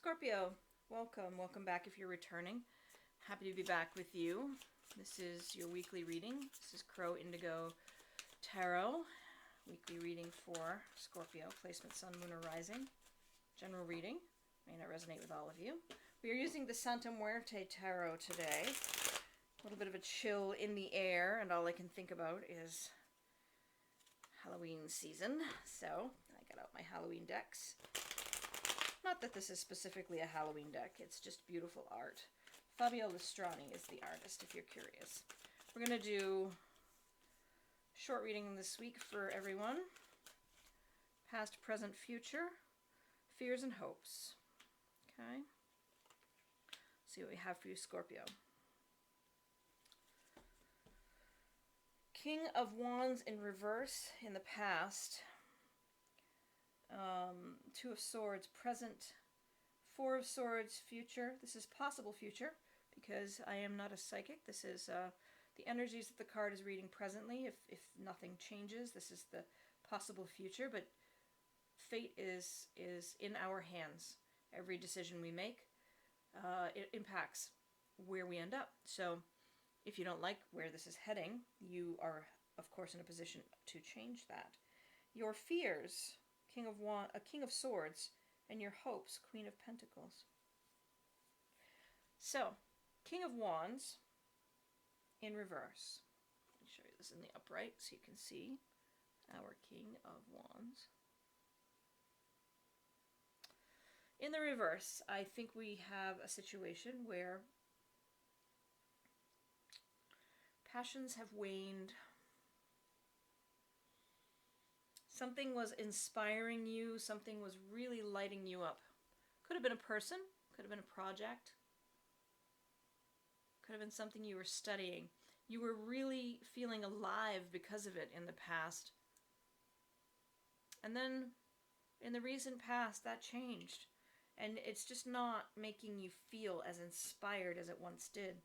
Scorpio, welcome back if you're returning. Happy to be back with you. This is your weekly reading. This is Crow Indigo Tarot, weekly reading for Scorpio, placement Sun, Moon, or Rising. General reading, may not resonate with all of you. We are using the Santa Muerte Tarot today. A little bit of a chill in the air, and all I can think about is Halloween season. So I got out my Halloween decks. Not that this is specifically a Halloween deck, it's just beautiful art. Fabio Listrani is the artist, if you're curious. We're going to do short reading this week for everyone. Past, present, future, fears and hopes. Okay. See what we have for you, Scorpio. King of Wands in reverse in the past. Two of Swords, present. Four of Swords, future. This is possible future, because I am not a psychic. This is the energies that the card is reading presently. If nothing changes, this is the possible future, but fate is in our hands. Every decision we make, it impacts where we end up. So if you don't like where this is heading, you are, of course, in a position to change that. Your fears, King of Swords, and your hopes, Queen of Pentacles. So, King of Wands in reverse. Let me show you this in the upright so you can see our King of Wands. In the reverse, I think we have a situation where passions have waned. Something was inspiring you, something was really lighting you up. Could have been a person, could have been a project, could have been something you were studying. You were really feeling alive because of it in the past. And then, in the recent past, that changed. And it's just not making you feel as inspired as it once did,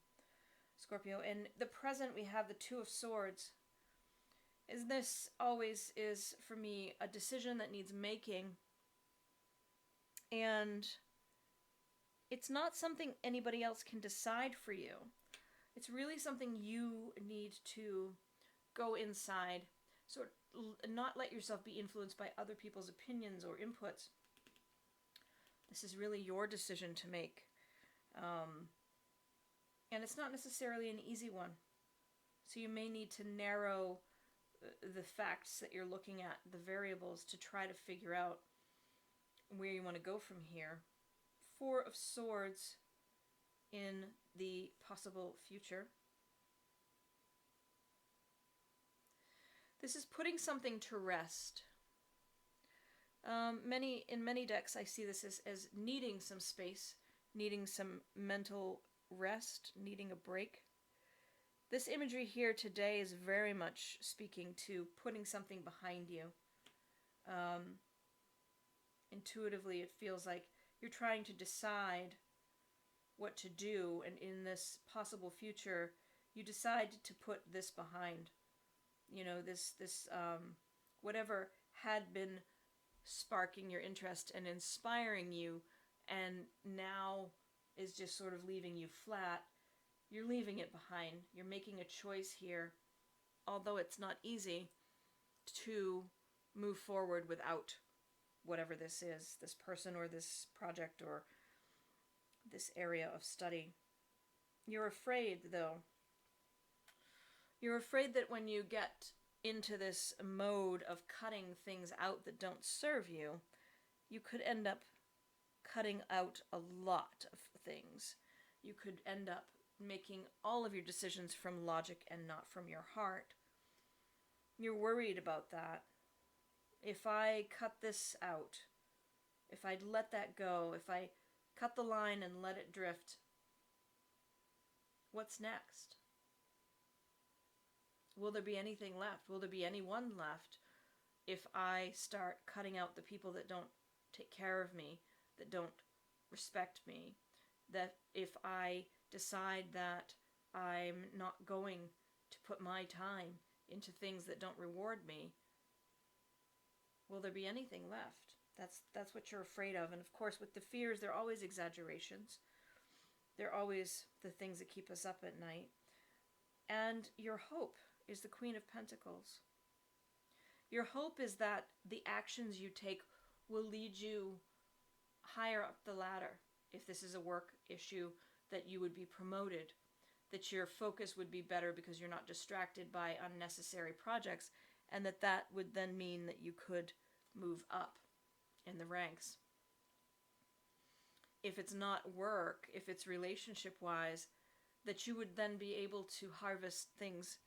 Scorpio. In the present, we have the Two of Swords. This always is, for me, a decision that needs making. And it's not something anybody else can decide for you. It's really something you need to go inside, sort of not let yourself be influenced by other people's opinions or inputs. This is really your decision to make. And it's not necessarily an easy one. So you may need to narrow the facts that you're looking at, the variables, to try to figure out where you want to go from here. Four of Swords in the possible future. This is putting something to rest. In many decks I see this as needing some space, needing some mental rest, needing a break. This imagery here today is very much speaking to putting something behind you. Intuitively, it feels like you're trying to decide what to do, and in this possible future, you decide to put this behind. You know, this whatever had been sparking your interest and inspiring you, and now is just sort of leaving you flat. You're leaving it behind. You're making a choice here, although it's not easy, to move forward without whatever this is, this person or this project or this area of study. You're afraid, though. You're afraid that when you get into this mode of cutting things out that don't serve you, you could end up cutting out a lot of things. You could end up making all of your decisions from logic and not from your heart. You're worried about that. If I cut this out, if I let that go, if I cut the line and let it drift, what's next? Will there be anything left? Will there be anyone left if I start cutting out the people that don't take care of me, that don't respect me, that if I decide that I'm not going to put my time into things that don't reward me, will there be anything left? That's what you're afraid of. And of course, with the fears, they're always exaggerations. They're always the things that keep us up at night. And your hope is the Queen of Pentacles. Your hope is that the actions you take will lead you higher up the ladder. If this is a work issue, that you would be promoted, that your focus would be better because you're not distracted by unnecessary projects, and that would then mean that you could move up in the ranks. If it's not work, if it's relationship-wise, that you would then be able to harvest things,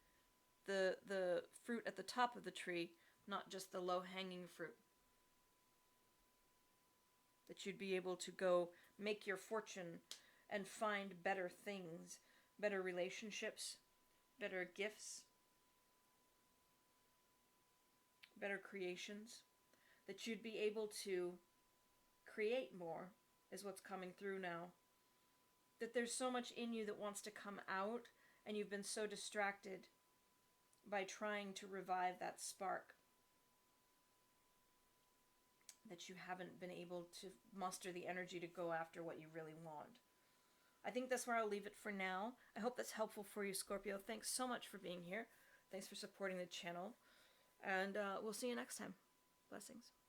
the fruit at the top of the tree, not just the low-hanging fruit. That you'd be able to go make your fortune and find better things, better relationships, better gifts, better creations. That you'd be able to create more is what's coming through now. That there's so much in you that wants to come out, and you've been so distracted by trying to revive that spark that you haven't been able to muster the energy to go after what you really want. I think that's where I'll leave it for now. I hope that's helpful for you, Scorpio. Thanks so much for being here. Thanks for supporting the channel. And we'll see you next time. Blessings.